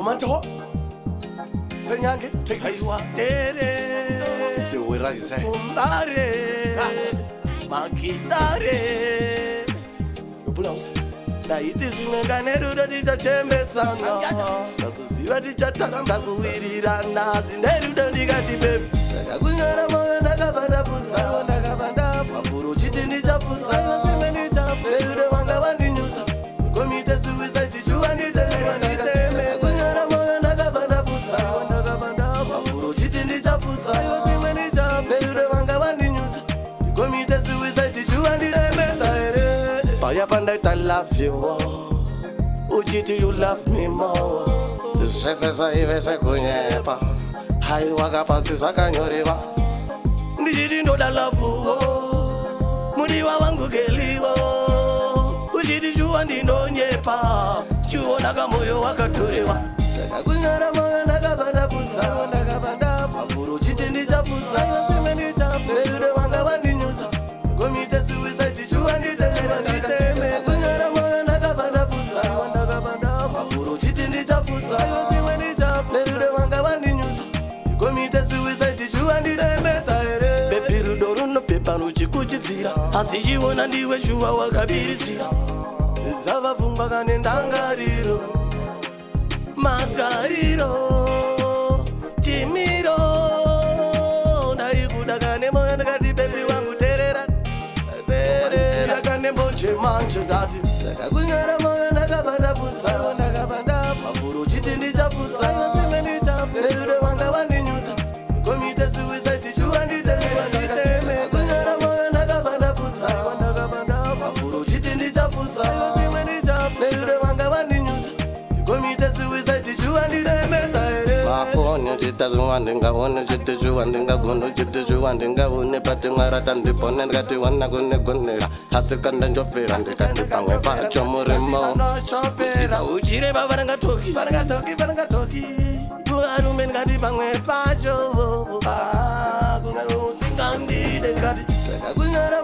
Dumanto Senyange take Aywa Dere Still with us say Umbare Makitare Ubulos Na iti zimenganero dita chembe sana Sasusiwa dita tata kuwirirana Zineru dita tibe Kunyara mga nakabanda fusa Nakabanda Fafuru chiti nita fusa Pime nita Perude wanga wandi nyusa Komite suicide Juwa nita Teme Kunyara mga nakabanda fusa Nakabanda Fafuru chiti nita fusa Pime nita Perude wanga wandi nyusa Komite suicide Juwa nita Teme Paya panda I love you Ujiti you love me more Sesa ive se kunyepa Hai waka pasi swaka nyorewa Ndijiti ndo da lafu Mudiwa wangu keliwa Ujiti juwa ndino nyepa Chuona moyo wakaturewa Kunyara mga nakabanda fusa Nakabanda Fafuru chiti nitafusa Pime nitapelure wanga wandi nyusa Komite suicide juwa niteme Kunyara mga nakabanda fusa Nakabanda Fafuru chiti nitafusa Pime nitapelure wanga wandi nyusa Komite suicide juwa niteme Pepiru doru no pepanu chikuchitsira Asi jiwona ndiwe juwa wakabiritsira Zava funga kane ndangariro Magariro Chimiro Ndaikuda kane moya ndakati baby wangu terera Terera kane moche mancho dati Kunyara moya ndakabanda fusa Ndakabanda Fafuru chiti ndichafusa Pime nitapelure wanga wandi nyusa Komite suicide juwa niteme Kunyara moya ndakabanda fusa Ndakabanda Fafuru chiti ndichafusa Pime nitapelure wanga wandi nyusa Komite suicide juwa niteme Makonyo chita juwa ndingawone chita juwa ndingagono chita juwa ndingawone Pati ngarata ndipone ngati wana kunegonera Hasikanda njofera ndikandika mwepa chomurimo Ujire bavaranga toki Kuharume ngati pamwe pacho Kunga usingandide ngati Kunyara